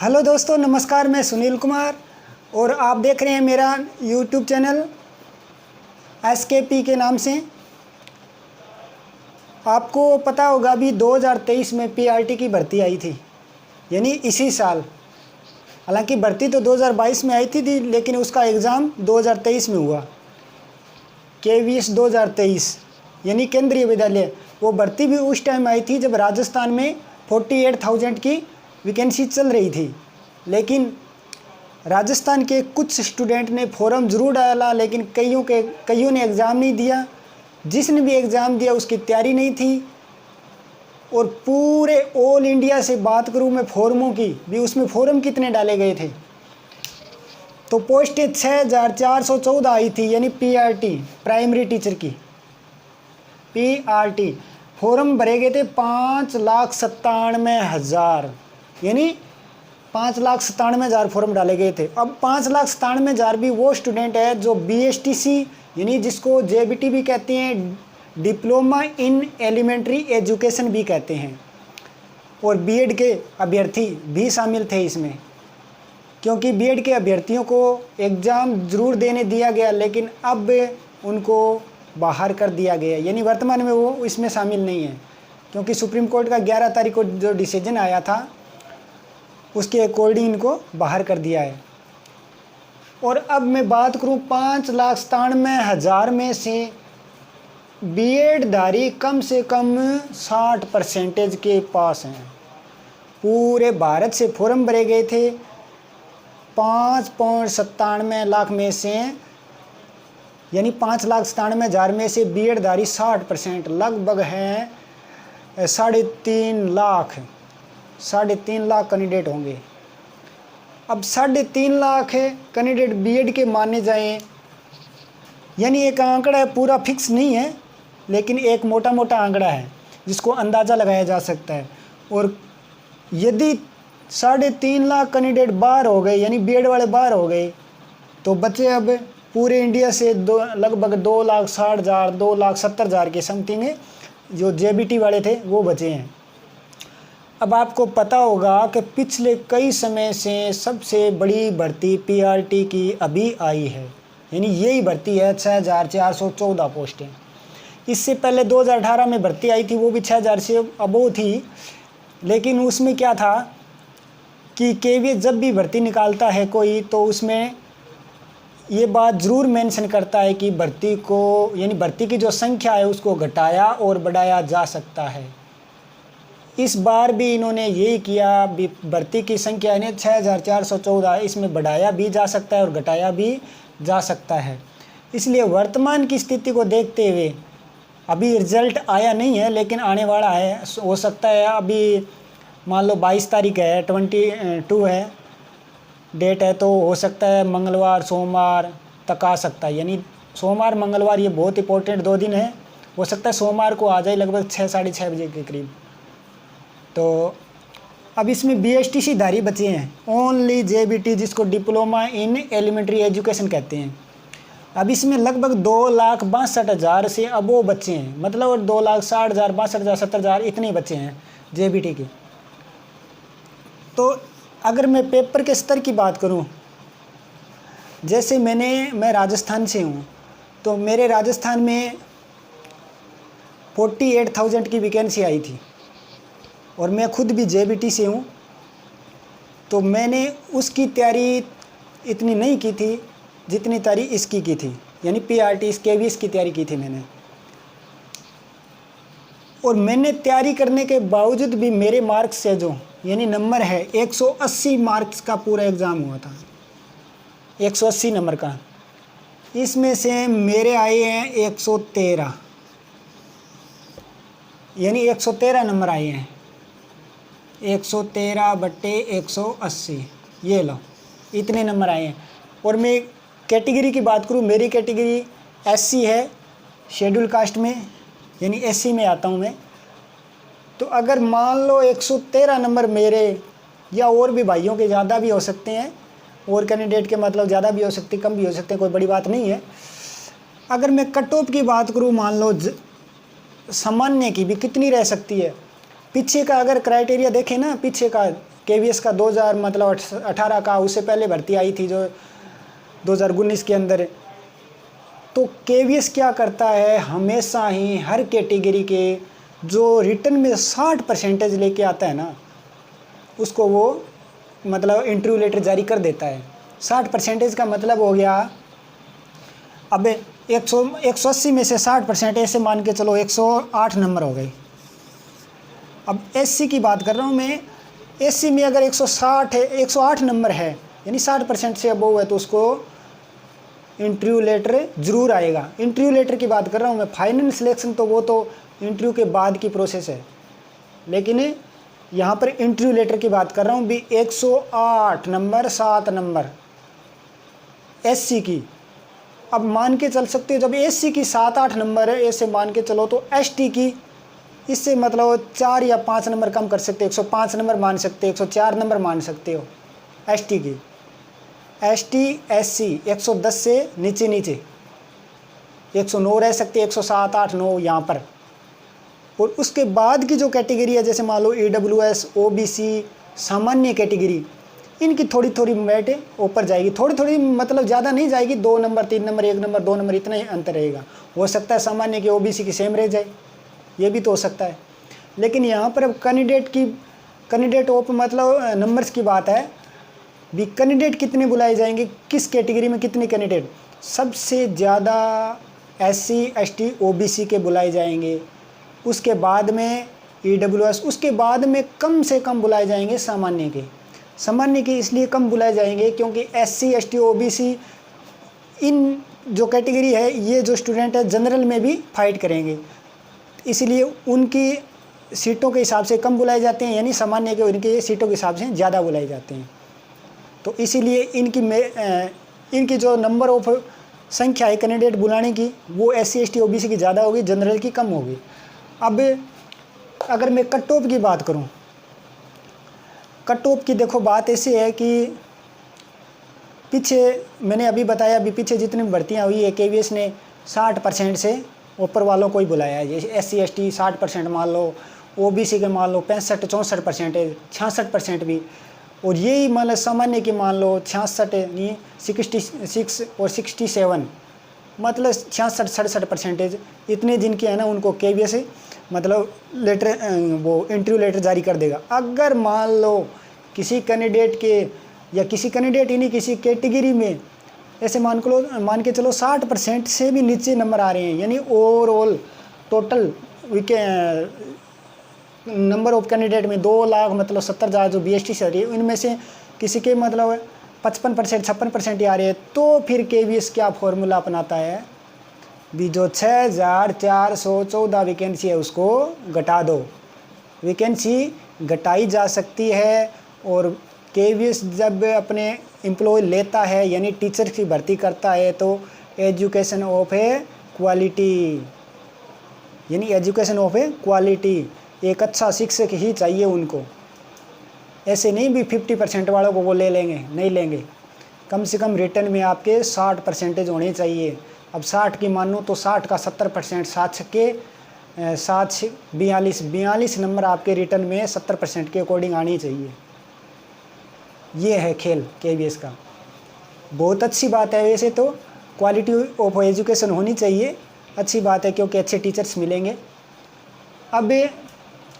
Hello दोस्तों, नमस्कार। मैं सुनील कुमार और आप देख रहे हैं मेरा यूट्यूब चैनल SKP के नाम से। आपको पता होगा अभी 2023 में PRT की भर्ती आई थी, यानी इसी साल। हालांकि भर्ती तो 2022 में आई थी लेकिन उसका एग्ज़ाम 2023 में हुआ। KVS 2023 यानी केंद्रीय विद्यालय। वो भर्ती भी उस टाइम आई थी जब राजस्थान में 48,000 की वैकेंसी चल रही थी। लेकिन राजस्थान के कुछ स्टूडेंट ने फॉर्म ज़रूर डाला, लेकिन कईयों ने एग्ज़ाम नहीं दिया। जिसने भी एग्ज़ाम दिया उसकी तैयारी नहीं थी। और पूरे ऑल इंडिया से बात करूँ मैं फॉर्मों की भी, उसमें फॉर्म कितने डाले गए थे तो पोस्टें 6,414 आई थी, यानी PRT प्राइमरी टीचर की PRT। फॉर्म भरे गए थे 5,97,000, यानी 5,97,000 फॉर्म डाले गए थे। अब 5,97,000 भी वो स्टूडेंट है जो BSTC यानी जिसको JBT भी कहते हैं, डिप्लोमा इन एलिमेंट्री एजुकेशन भी कहते हैं, और BEd के अभ्यर्थी भी शामिल थे इसमें। क्योंकि BEd के अभ्यर्थियों को एग्ज़ाम ज़रूर देने दिया गया, लेकिन अब उनको बाहर कर दिया गया, यानी वर्तमान में वो इसमें शामिल नहीं है। क्योंकि सुप्रीम कोर्ट का 11 तारीख को जो डिसीजन आया था उसके अकॉर्डिंग इनको बाहर कर दिया है। और अब मैं बात करूं 5,97,000 में से BEd धारी कम से कम 60% के पास हैं। पूरे भारत से फॉर्म भरे गए थे 5.97 लाख में से, यानी 5,97,000 में से BEd धारी 60% लगभग हैं 3.5 लाख कैंडिडेट होंगे। अब 3.5 लाख कैंडिडेट BEd के माने जाएं, यानी एक आंकड़ा है, पूरा फिक्स नहीं है, लेकिन एक मोटा मोटा आंकड़ा है जिसको अंदाज़ा लगाया जा सकता है। और यदि 3.5 लाख कैंडिडेट बाहर हो गए, यानी BEd वाले बाहर हो गए, तो बचे अब पूरे इंडिया से लगभग 2,60,000 2,70,000 के समथिंग जो JBT वाले थे वो बचे हैं। अब आपको पता होगा कि पिछले कई समय से सबसे बड़ी भर्ती PRT की अभी आई है, यानी यही भर्ती है 6,414 पोस्टें। इससे पहले 2018 में भर्ती आई थी, वो भी 6,000 से अबोव थी, लेकिन उसमें क्या था कि KVS जब भी भर्ती निकालता है कोई, तो उसमें ये बात ज़रूर मेंशन करता है कि भर्ती को, यानी भर्ती की जो संख्या है उसको घटाया और बढ़ाया जा सकता है। इस बार भी इन्होंने यही किया, भर्ती की संख्या यानी 6,414, इसमें बढ़ाया भी जा सकता है और घटाया भी जा सकता है। इसलिए वर्तमान की स्थिति को देखते हुए अभी रिज़ल्ट आया नहीं है, लेकिन आने वाला है। हो सकता है अभी मान लो 22 तारीख है, 22 है डेट है, तो हो सकता है मंगलवार सोमवार तक आ सकता है। यानी सोमवार मंगलवार ये बहुत इंपॉर्टेंट 2 दिन है। हो सकता है सोमवार को आ जाए लगभग 6 साढ़े 6 बजे के करीब। तो अब इसमें BSTC धारी बचे हैं, ओनली JBT जिसको डिप्लोमा इन एलिमेंट्री एजुकेशन कहते हैं। अब इसमें लगभग 2,62,000 से अबोव बच्चे हैं, मतलब 2,60,000 62,000 70,000 इतने बच्चे हैं JBT के। तो अगर मैं पेपर के स्तर की बात करूं, जैसे मैं राजस्थान से हूं, तो मेरे राजस्थान में 48,000 की वैकेंसी आई थी, और मैं खुद भी JBT से हूं, तो मैंने उसकी तैयारी इतनी नहीं की थी जितनी तैयारी इसकी की थी, यानी PRT इस KVS की तैयारी की थी मैंने। और मैंने तैयारी करने के बावजूद भी मेरे मार्क्स से जो यानी नंबर है 180 मार्क्स का पूरा एग्ज़ाम हुआ था, 180 नंबर का। इसमें से मेरे आए हैं 113, यानी 113 नंबर आए हैं। 113/180, ये लो इतने नंबर आए हैं। और मैं कैटेगरी की बात करूँ, मेरी कैटेगरी SC है, शेड्यूल कास्ट में, यानी SC में आता हूँ मैं। तो अगर मान लो 113 नंबर मेरे या और भी भाइयों के ज़्यादा भी हो सकते हैं, और कैंडिडेट के मतलब ज़्यादा भी हो सकते कम भी हो सकते हैं, कोई बड़ी बात नहीं है। अगर मैं कट ऑफ की बात करूँ, मान लो सामान्य की भी कितनी रह सकती है, पीछे का अगर क्राइटेरिया देखें ना, पीछे का केवीएस का 2000 मतलब 18 का, उससे पहले भर्ती आई थी जो 2019 के अंदर। तो केवीएस क्या करता है, हमेशा ही हर कैटेगरी के जो रिटर्न में 60% लेके आता है ना, उसको वो मतलब इंटरव्यू लेटर जारी कर देता है। 60% का मतलब हो गया, अब 180 में से 60% ऐसे मान के चलो 108 नंबर हो गए। अब एससी की बात कर रहा हूँ मैं, एससी में अगर 160 है, 108 नंबर है, यानी 60% से अबोव है, तो उसको इंटरव्यू लेटर ज़रूर आएगा। इंटरव्यू लेटर की बात कर रहा हूँ मैं, फाइनल सिलेक्शन तो वो तो इंटरव्यू के बाद की प्रोसेस है, लेकिन यहाँ पर इंटरव्यू लेटर की बात कर रहा हूँ भी 108 नंबर 7 नंबर एससी की। अब मान के चल सकते हो जब एससी की 7-8 नंबर है, ऐसे मान के चलो, तो एसटी की इससे मतलब 4 या 5 नंबर कम कर सकते हो, 105 नंबर मान सकते हो, 104 नंबर मान सकते हो एसटी की। एसटी एससी 110 से नीचे नीचे 109 रह सकते, 107 8 9 यहाँ पर। और उसके बाद की जो कैटेगरी है, जैसे मान लो ईडब्ल्यूएस, ओबीसी, सामान्य कैटेगरी, इनकी थोड़ी थोड़ी मेरिट ऊपर जाएगी, थोड़ी थोड़ी मतलब ज़्यादा नहीं जाएगी, 2 नंबर 3 नंबर 1 नंबर 2 नंबर इतना ही अंतर रहेगा। हो सकता है सामान्य की ओबीसी की सेम रह जाए, ये भी तो हो सकता है। लेकिन यहाँ पर अब कैंडिडेट ऑफ मतलब नंबर्स की बात है भी, कैंडिडेट कितने बुलाए जाएंगे, किस कैटेगरी में कितने कैंडिडेट, सबसे ज़्यादा एससी एसटी ओबीसी के बुलाए जाएंगे, उसके बाद में ईडब्ल्यूएस, उसके बाद में कम से कम बुलाए जाएंगे सामान्य के। सामान्य के इसलिए कम बुलाए जाएंगे क्योंकि एससी एसटी ओबीसी इन जो कैटेगरी है, ये जो स्टूडेंट है जनरल में भी फाइट करेंगे, इसलिए उनकी सीटों के हिसाब से कम बुलाए जाते हैं, यानी सामान्य के उनके सीटों के हिसाब से ज़्यादा बुलाए जाते हैं। तो इसीलिए इनकी जो नंबर ऑफ संख्या है कैंडिडेट बुलाने की, वो एससी एसटी ओबीसी की ज़्यादा होगी, जनरल की कम होगी। अब अगर मैं कट ऑफ की बात करूं, कट ऑफ की देखो बात ऐसी है कि पीछे मैंने अभी बताया, अभी पीछे जितनी भर्तियां हुई है, केवीएस ने 60% से ऊपर वालों को ही बुलाया है। जैसे एससी एसटी 60% मान लो, ओबीसी के मान लो 65-64% है, 66% भी, और यही मान लो सामान्य की मान लो 66 नहीं 66 और 67, मतलब 66-67% इतने जिनके हैं ना, उनको केवीएस मतलब लेटर वो इंटरव्यू लेटर जारी कर देगा। अगर मान लो किसी कैंडिडेट के, या किसी कैंडिडेट ही नहीं, किसी कैटेगरी में ऐसे मान के चलो 60% से भी नीचे नंबर आ रहे हैं, यानी overall total number of candidate में 2 लाख मतलब 70,000 जो बीएसटी से आ रही है, इनमें से किसी के मतलब 55% 56% ही आ रहे हैं, तो फिर केवीएस क्या फॉर्मूला अपनाता है भी, जो 6414 वैकेंसी है उसको घटा दो। वैकेंसी घटाई जा सकती है, और केवीएस जब अपने एम्प्लॉय लेता है, यानी टीचर की भर्ती करता है, तो एजुकेशन ऑफ ए क्वालिटी, यानी एजुकेशन ऑफ ए क्वालिटी, एक अच्छा शिक्षक ही चाहिए उनको। ऐसे नहीं भी 50% वालों को वो ले लेंगे, नहीं लेंगे। कम से कम रिटर्न में आपके 60% होने चाहिए। अब 60 की मानो तो 60 का 70%, 60 के 42 नंबर आपके रिटर्न में 70% के अकॉर्डिंग आनी चाहिए। ये है खेल केवीएस का। बहुत अच्छी बात है वैसे तो, क्वालिटी ऑफ एजुकेशन होनी चाहिए, अच्छी बात है, क्योंकि अच्छे टीचर्स मिलेंगे। अब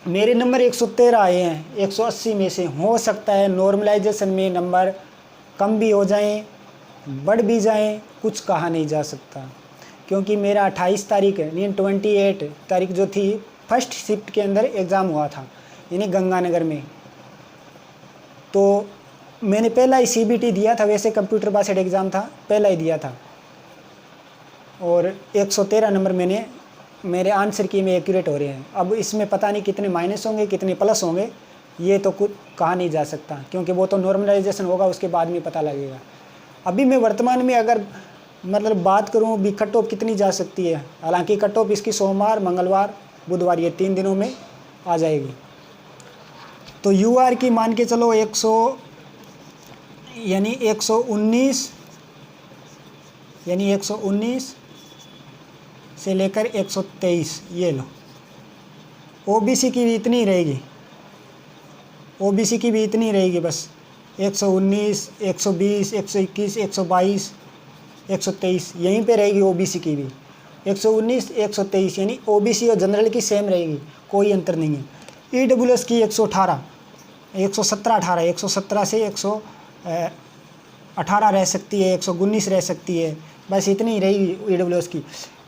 मेरे नंबर 113 आए हैं 180 में से, हो सकता है नॉर्मलाइजेशन में नंबर कम भी हो जाएं, बढ़ भी जाएं, कुछ कहा नहीं जा सकता, क्योंकि मेरा 28 तारीख यानी 28 तारीख जो थी, फर्स्ट शिफ्ट के अंदर एग्ज़ाम हुआ था, यानी गंगानगर में। तो मैंने पहला ही सीबीटी दिया था, वैसे कंप्यूटर बेस्ड एग्ज़ाम था, पहला ही दिया था, और 113 नंबर मेरे आंसर की में एक्यूरेट हो रहे हैं। अब इसमें पता नहीं कितने माइनस होंगे कितने प्लस होंगे, ये तो कुछ कहा नहीं जा सकता, क्योंकि वो तो नॉर्मलाइजेशन होगा, उसके बाद में पता लगेगा। अभी मैं वर्तमान में अगर मतलब बात करूँ भी कट ऑफ कितनी जा सकती है, हालांकि कट ऑफ इसकी सोमवार मंगलवार बुधवार ये 3 दिनों में आ जाएगी। तो यूआर की मान के चलो 119 यानी 119 से लेकर 123 ये लो। ओबीसी की भी इतनी रहेगी, ओबीसी की भी इतनी रहेगी बस, 119, 120, 121, 122, 123 यहीं पे रहेगी ओबीसी की भी, 119, 123 यानी ओबीसी और जनरल की सेम रहेगी, कोई अंतर नहीं है। ईडब्ल्यूएस की 118, 117, 18, 117 से 118 रह सकती है, 119 रह सकती है, बस इतनी ही रहेगी ईडब्ल्यूएस की।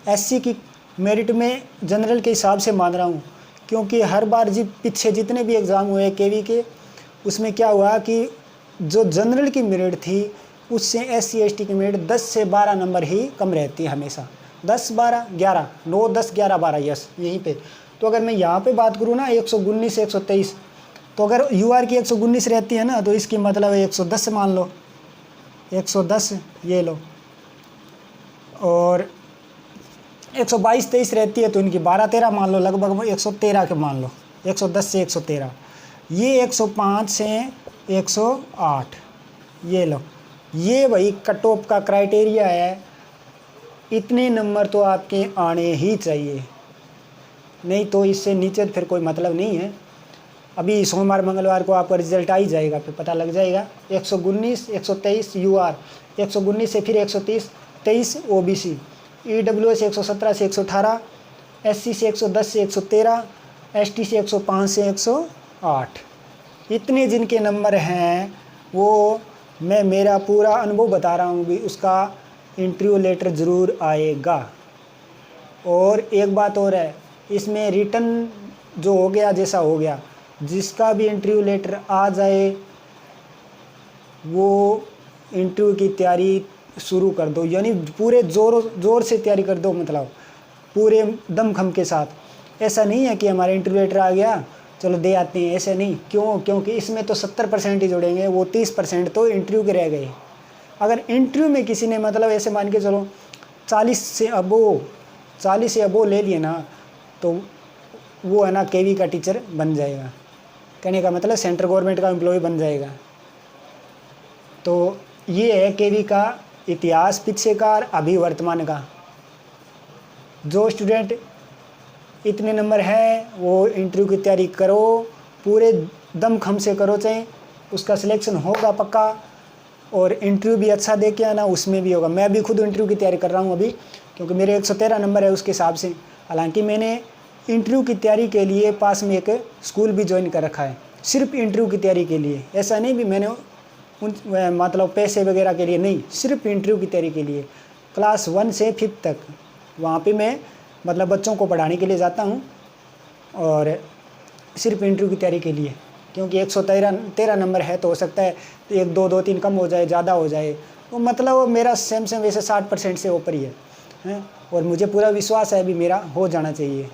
एससी की मेरिट में जनरल के हिसाब से मान रहा हूँ, क्योंकि हर बार पीछे जितने भी एग्ज़ाम हुए केवी के, उसमें क्या हुआ कि जो जनरल की मेरिट थी उससे एससी एसटी की मेरिट 10 से 12 नंबर ही कम रहती है हमेशा, 10 12 11 9 10 11 12 यस यहीं पे। तो अगर मैं यहाँ पे बात करूँ ना 119 123, तो अगर यूआर की 119 रहती है ना, तो इसकी मतलब 110 मान लो, 110 ये लो, और 122 23 रहती है तो इनकी 12 13 मान लो, लगभग 113 के मान लो, 110 से 113, ये 105 से 108 ये लो, ये वही कट ऑफ का क्राइटेरिया है। इतने नंबर तो आपके आने ही चाहिए, नहीं तो इससे नीचे फिर कोई मतलब नहीं है। अभी सोमवार मंगलवार को आपका रिजल्ट आ ही जाएगा, फिर पता लग जाएगा। 119 123 यूआर, 119 से फिर 130 23 ओबीसी, ईडब्ल्यूएस 117 से 118, एससी से 110 से 113, एसटी से 105 से 108। इतने जिनके नंबर हैं वो मैं मेरा पूरा अनुभव बता रहा हूँ भी, उसका इंटरव्यू लेटर ज़रूर आएगा। और एक बात और है, इसमें रिटर्न जो हो गया जैसा हो गया, जिसका भी इंटरव्यू लेटर आ जाए वो इंटरव्यू की तैयारी शुरू कर दो, यानी पूरे ज़ोर से तैयारी कर दो, मतलब पूरे दमखम के साथ। ऐसा नहीं है कि हमारा इंटरव्यू लेटर आ गया चलो दे आते हैं, ऐसे नहीं। क्यों? क्योंकि इसमें तो 70% ही जुड़ेंगे, वो 30% तो इंटरव्यू के रह गए। अगर इंटरव्यू में किसी ने मतलब ऐसे मान के चलो 40 से अबो ले लिए ना, तो वो है ना केवी का टीचर बन जाएगा, कहने का मतलब सेंट्रल गवर्नमेंट का एम्प्लॉय बन जाएगा। तो ये है केवी का इतिहास पीछे का, अभी वर्तमान का। जो स्टूडेंट इतने नंबर है वो इंटरव्यू की तैयारी करो, पूरे दमखम से करो, चाहे उसका सिलेक्शन होगा पक्का। और इंटरव्यू भी अच्छा दे के आना, उसमें भी होगा। मैं भी खुद इंटरव्यू की तैयारी कर रहा हूँ अभी, क्योंकि मेरे 113 नंबर है उसके हिसाब से। हालांकि मैंने इंटरव्यू की तैयारी के लिए पास में एक स्कूल भी ज्वाइन कर रखा है, सिर्फ इंटरव्यू की तैयारी के लिए। ऐसा नहीं भी मैंने मतलब पैसे वगैरह के लिए नहीं, सिर्फ इंटरव्यू की तैयारी के लिए। क्लास 1 से 5th तक वहाँ पे मैं मतलब बच्चों को पढ़ाने के लिए जाता हूँ, और सिर्फ इंटरव्यू की तैयारी के लिए। क्योंकि 113 नंबर है तो हो सकता है 1 2 2 3 कम हो जाए, ज़्यादा हो जाए, तो मतलब मेरा सेम वैसे 60% से ऊपर ही है, और मुझे पूरा विश्वास है भी मेरा हो जाना चाहिए।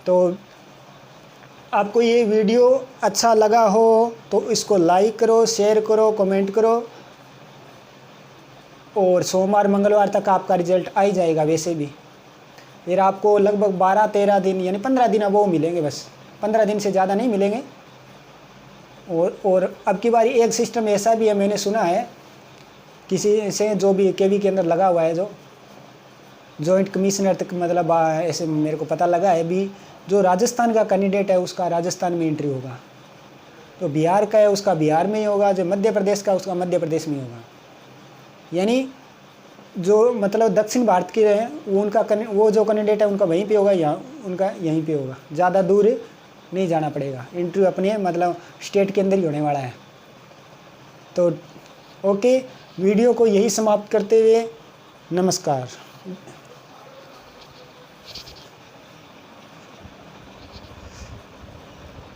तो आपको ये वीडियो अच्छा लगा हो तो इसको लाइक करो, शेयर करो, कमेंट करो, और सोमवार मंगलवार तक आपका रिजल्ट आ ही जाएगा। वैसे भी फिर आपको लगभग 12-13 दिन यानी 15 दिन अब वो मिलेंगे, बस 15 दिन से ज़्यादा नहीं मिलेंगे। और अब की बारी एक सिस्टम ऐसा भी है, मैंने सुना है किसी से जो भी केवी के अंदर लगा हुआ है, जो जॉइंट कमिश्नर तक, मतलब ऐसे मेरे को पता लगा है भी, जो राजस्थान का कैंडिडेट है उसका राजस्थान में इंटरव्यू होगा, तो बिहार का है उसका बिहार में ही होगा, जो मध्य प्रदेश का उसका मध्य प्रदेश में ही होगा। यानी जो मतलब दक्षिण भारत के हैं वो जो कैंडिडेट है उनका वहीं पे होगा, यहाँ उनका यहीं पे होगा, ज़्यादा दूर नहीं जाना पड़ेगा। इंटरव्यू अपने मतलब स्टेट के अंदर ही होने वाला है। तो ओके, वीडियो को यही समाप्त करते हुए नमस्कार।